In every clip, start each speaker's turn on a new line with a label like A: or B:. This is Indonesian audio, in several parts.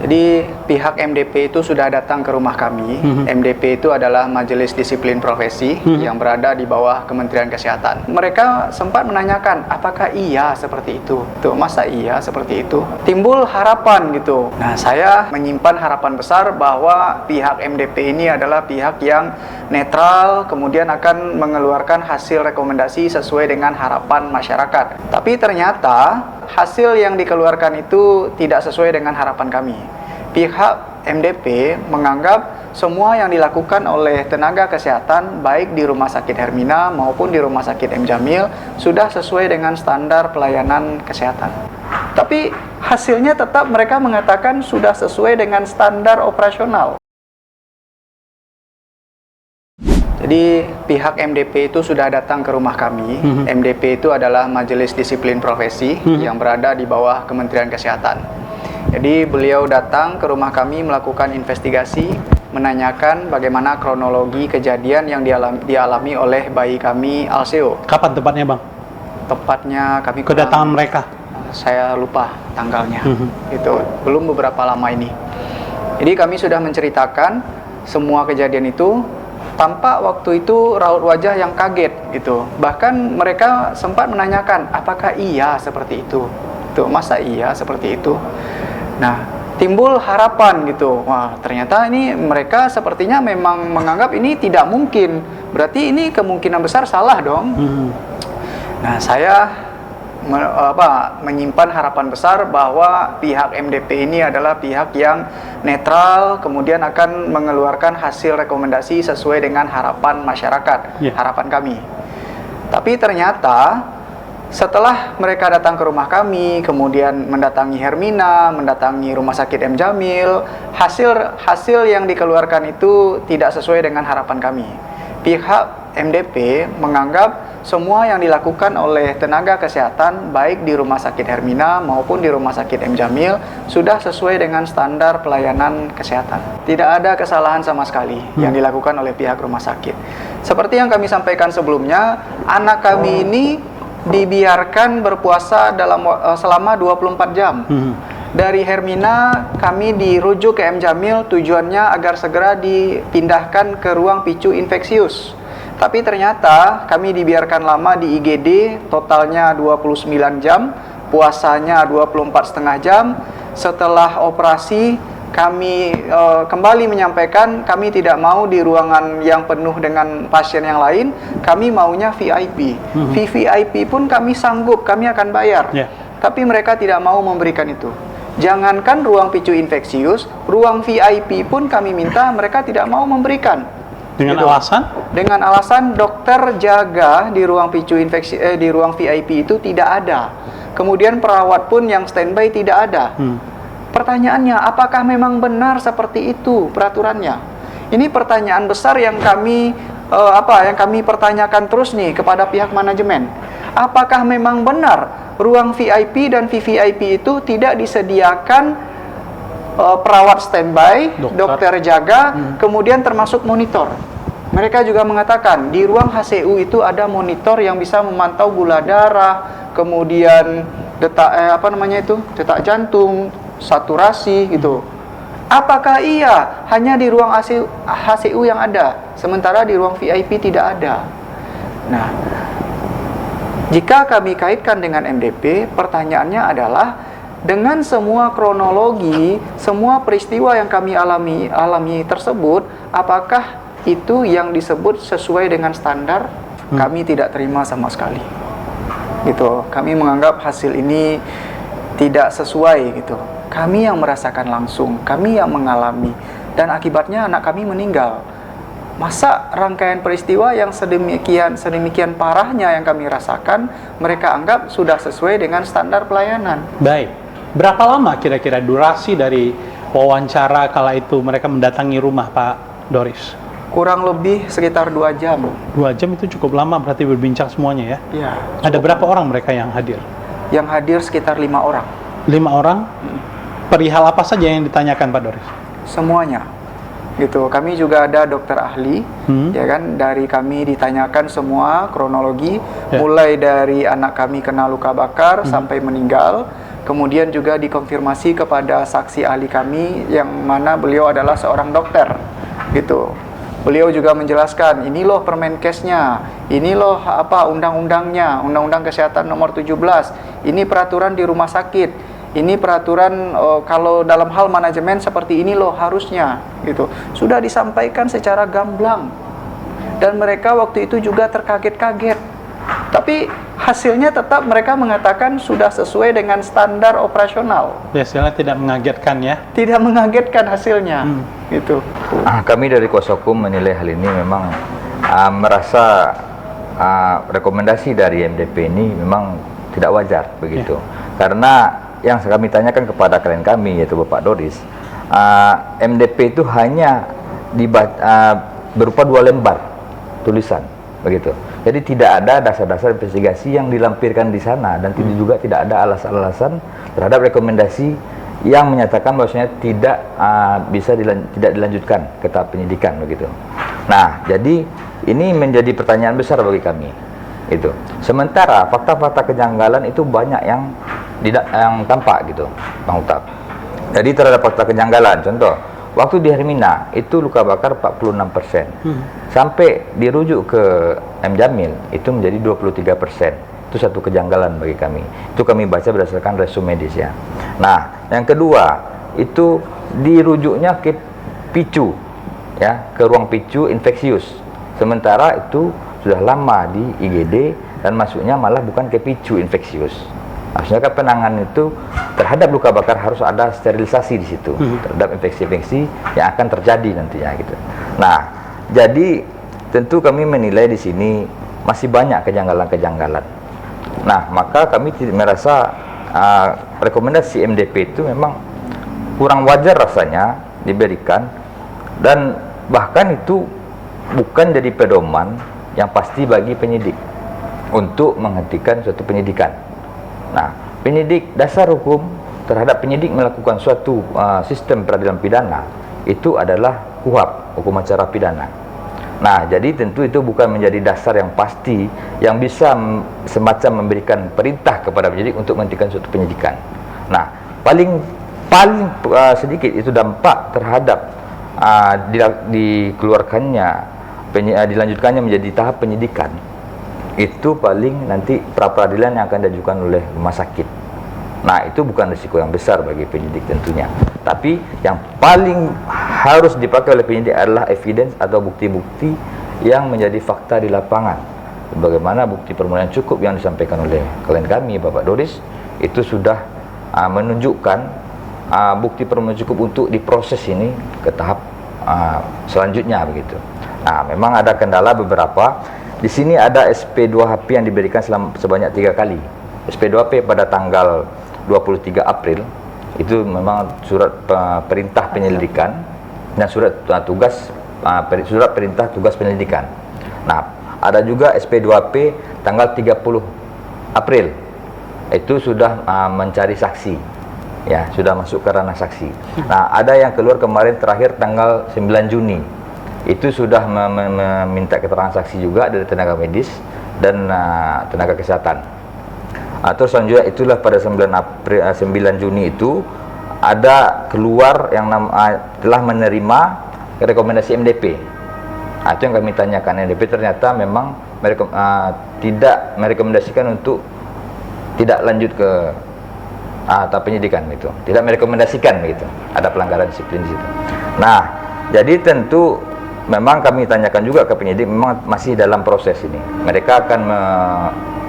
A: Jadi pihak MDP itu sudah datang ke rumah kami. MDP itu adalah Majelis Disiplin Profesi yang berada di bawah Kementerian Kesehatan. Mereka sempat menanyakan, apakah iya seperti itu? Tuh, masa iya seperti itu? Timbul harapan gitu. Nah, saya menyimpan harapan besar bahwa pihak MDP ini adalah pihak yang netral, kemudian akan mengeluarkan hasil rekomendasi sesuai dengan harapan masyarakat. Tapi ternyata hasil yang dikeluarkan itu tidak sesuai dengan harapan kami. Pihak MDP menganggap semua yang dilakukan oleh tenaga kesehatan baik di Rumah Sakit Hermina maupun di Rumah Sakit M. Jamil sudah sesuai dengan standar pelayanan kesehatan. Tapi hasilnya tetap mereka mengatakan sudah sesuai dengan standar operasional. Jadi pihak MDP itu sudah datang ke rumah kami. MDP itu adalah Majelis Disiplin Profesi yang berada di bawah Kementerian Kesehatan. Jadi beliau datang ke rumah kami melakukan investigasi, menanyakan bagaimana kronologi kejadian yang dialami oleh bayi kami Alseo.
B: Kapan tepatnya, Bang?
A: Tepatnya kami
B: kedatangan mereka?
A: Saya lupa tanggalnya. Itu belum beberapa lama ini. Jadi kami sudah menceritakan semua kejadian itu. Tampak waktu itu raut wajah yang kaget gitu. Bahkan mereka sempat menanyakan, apakah iya seperti itu? Tuh, masa iya seperti itu? Nah, timbul harapan gitu. Wah, ternyata ini mereka sepertinya memang menganggap ini tidak mungkin. Berarti ini kemungkinan besar salah dong. Nah, saya menyimpan harapan besar bahwa pihak MDP ini adalah pihak yang netral, kemudian akan mengeluarkan hasil rekomendasi sesuai dengan harapan masyarakat, harapan kami. Tapi ternyata setelah mereka datang ke rumah kami, kemudian mendatangi Hermina, mendatangi Rumah Sakit M. Jamil, hasil yang dikeluarkan itu tidak sesuai dengan harapan kami. Pihak MDP menganggap semua yang dilakukan oleh tenaga kesehatan baik di Rumah Sakit Hermina maupun di Rumah Sakit M. Jamil sudah sesuai dengan standar pelayanan kesehatan. Tidak ada kesalahan sama sekali yang dilakukan oleh pihak rumah sakit. Seperti yang kami sampaikan sebelumnya, anak kami ini dibiarkan berpuasa selama 24 jam. Dari Hermina kami dirujuk ke M. Jamil, tujuannya agar segera dipindahkan ke ruang picu infeksius. Tapi ternyata kami dibiarkan lama di IGD, totalnya 29 jam, puasanya 24,5 jam. Setelah operasi kami kembali menyampaikan kami tidak mau di ruangan yang penuh dengan pasien yang lain, kami maunya VIP. VVIP pun kami sanggup, kami akan bayar. Tapi mereka tidak mau memberikan itu. Jangankan ruang picu infeksius, ruang VIP pun kami minta, mereka tidak mau memberikan.
B: Dengan
A: gitu.
B: alasan?
A: Dengan alasan dokter jaga di ruang picu infeksi di ruang VIP itu tidak ada. Kemudian perawat pun yang standby tidak ada. Pertanyaannya, apakah memang benar seperti itu peraturannya? Ini pertanyaan besar yang kami pertanyakan terus nih kepada pihak manajemen. Apakah memang benar ruang VIP dan VVIP itu tidak disediakan perawat standby, dokter jaga, kemudian termasuk monitor? Mereka juga mengatakan di ruang HCU itu ada monitor yang bisa memantau gula darah, kemudian detak jantung, saturasi gitu. Apakah iya hanya di ruang HCU yang ada, sementara di ruang VIP tidak ada? Nah, jika kami kaitkan dengan MDP, pertanyaannya adalah dengan semua kronologi, semua peristiwa yang kami alami tersebut, apakah itu yang disebut sesuai dengan standar? Kami tidak terima sama sekali. Gitu. Kami menganggap hasil ini tidak sesuai gitu. Kami yang merasakan langsung, kami yang mengalami, dan akibatnya anak kami meninggal. Masa rangkaian peristiwa yang sedemikian parahnya yang kami rasakan, mereka anggap sudah sesuai dengan standar pelayanan.
B: Baik. Berapa lama kira-kira durasi dari wawancara kala itu mereka mendatangi rumah Pak Doris?
A: Kurang lebih sekitar 2 jam.
B: 2 jam itu cukup lama berarti berbincang semuanya ya?
A: Iya.
B: Ada berapa orang mereka yang hadir?
A: Yang hadir sekitar 5 orang.
B: 5 orang? Perihal apa saja yang ditanyakan Pak Doris?
A: Semuanya. Gitu. Kami juga ada dokter ahli, ya kan, dari kami ditanyakan semua kronologi, mulai dari anak kami kena luka bakar sampai meninggal, Kemudian juga dikonfirmasi kepada saksi ahli kami yang mana beliau adalah seorang dokter gitu. Beliau juga menjelaskan, ini loh Permenkesnya, ini loh apa undang-undangnya, Undang-Undang Kesehatan nomor 17, ini peraturan di rumah sakit, ini peraturan kalau dalam hal manajemen seperti ini loh harusnya gitu. Sudah disampaikan secara gamblang. Dan mereka waktu itu juga terkaget-kaget. Tapi hasilnya tetap mereka mengatakan sudah sesuai dengan standar operasional.
B: Hasilnya tidak mengagetkan ya?
A: Tidak mengagetkan hasilnya. Gitu.
C: Kami dari kuasa hukum menilai hal ini memang merasa rekomendasi dari MDP ini memang tidak wajar begitu. Karena yang kami tanyakan kepada klien kami yaitu Bapak Doris, MDP itu hanya berupa 2 lembar tulisan begitu. Jadi tidak ada dasar-dasar investigasi yang dilampirkan di sana dan juga tidak ada alasan-alasan terhadap rekomendasi yang menyatakan bahwasanya tidak bisa tidak dilanjutkan ke tahap penyidikan begitu. Nah, jadi ini menjadi pertanyaan besar bagi kami. Itu. Sementara fakta-fakta kejanggalan itu banyak yang tampak gitu, Bang Utap. Jadi terhadap fakta kejanggalan, contoh, waktu di Hermina itu luka bakar 46%. Sampai dirujuk ke M Jamil itu menjadi 23%. Itu satu kejanggalan bagi kami. Itu kami baca berdasarkan resume medis ya. Nah, yang kedua, itu dirujuknya ke PICU ya, ke ruang PICU infeksius. Sementara itu sudah lama di IGD dan masuknya malah bukan ke PICU infeksius. Harusnya kan penanganan itu terhadap luka bakar harus ada sterilisasi di situ terhadap infeksi-infeksi yang akan terjadi nantinya gitu. Nah, jadi tentu kami menilai di sini masih banyak kejanggalan-kejanggalan. Nah, maka kami merasa rekomendasi MDP itu memang kurang wajar rasanya diberikan dan bahkan itu bukan jadi pedoman yang pasti bagi penyidik untuk menghentikan suatu penyidikan. Nah, penyidik dasar hukum terhadap penyidik melakukan suatu sistem peradilan pidana itu adalah KUHP, hukum acara pidana. Nah, jadi tentu itu bukan menjadi dasar yang pasti yang bisa semacam memberikan perintah kepada penyidik untuk menghentikan suatu penyidikan. Nah, paling sedikit itu dampak terhadap dilanjutkannya menjadi tahap penyidikan. Itu paling nanti pra-peradilan yang akan diajukan oleh rumah sakit. Nah, itu bukan risiko yang besar bagi penyidik tentunya. Tapi yang paling harus dipakai oleh penyidik adalah evidence atau bukti-bukti yang menjadi fakta di lapangan. Bagaimana bukti permulaan cukup yang disampaikan oleh klien kami, Bapak Doris, itu sudah menunjukkan bukti permulaan cukup untuk diproses ini ke tahap selanjutnya begitu. Nah, memang ada kendala beberapa. Di sini ada SP2HP yang diberikan sebanyak 3 kali. SP2HP pada tanggal 23 April itu memang surat perintah penyelidikan dan surat perintah tugas penyelidikan. Nah, ada juga SP2HP tanggal 30 April. Itu sudah mencari saksi. Ya, sudah masuk ke ranah saksi. Nah, ada yang keluar kemarin terakhir tanggal 9 Juni. Itu sudah meminta keterangan saksi juga dari tenaga medis dan tenaga kesehatan. Terus selanjutnya itulah pada 9 Juni itu ada keluar yang telah menerima rekomendasi MDP. Itu yang kami tanyakan. MDP ternyata memang tidak merekomendasikan untuk tidak lanjut ke tahap penyidikan gitu. Tidak merekomendasikan begitu. Ada pelanggaran disiplin di situ. Nah, jadi tentu memang kami tanyakan juga ke penyidik, memang masih dalam proses ini. Mereka akan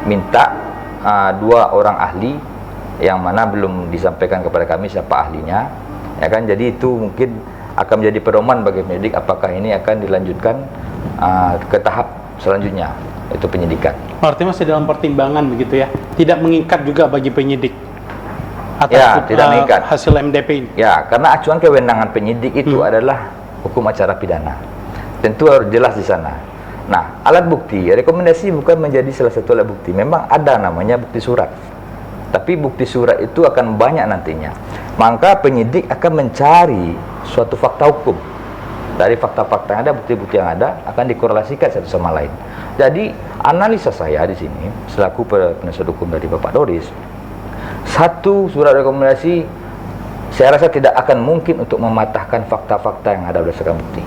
C: meminta 2 orang ahli yang mana belum disampaikan kepada kami siapa ahlinya, ya kan? Jadi itu mungkin akan menjadi pedoman bagi penyidik apakah ini akan dilanjutkan ke tahap selanjutnya, itu penyidikan.
B: Artinya masih dalam pertimbangan begitu ya, tidak mengikat juga bagi penyidik atas
C: ya, tidak mengikat
B: hasil MDP ini.
C: Ya, karena acuan kewenangan penyidik itu adalah hukum acara pidana. Tentu harus jelas di sana. Nah, alat bukti, rekomendasi bukan menjadi salah satu alat bukti. Memang ada namanya bukti surat. Tapi bukti surat itu akan banyak nantinya. Maka penyidik akan mencari suatu fakta hukum. Dari fakta-fakta yang ada, bukti-bukti yang ada akan dikorelasikan satu sama lain. Jadi, analisa saya di sini selaku penasihat hukum dari Bapak Doris, satu surat rekomendasi saya rasa tidak akan mungkin untuk mematahkan fakta-fakta yang ada berdasarkan bukti.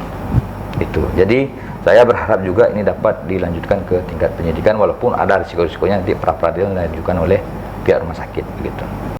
C: Itu. Jadi saya berharap juga ini dapat dilanjutkan ke tingkat penyidikan walaupun ada risiko-risikonya nanti pra peradilan dilanjutkan oleh pihak rumah sakit begitu.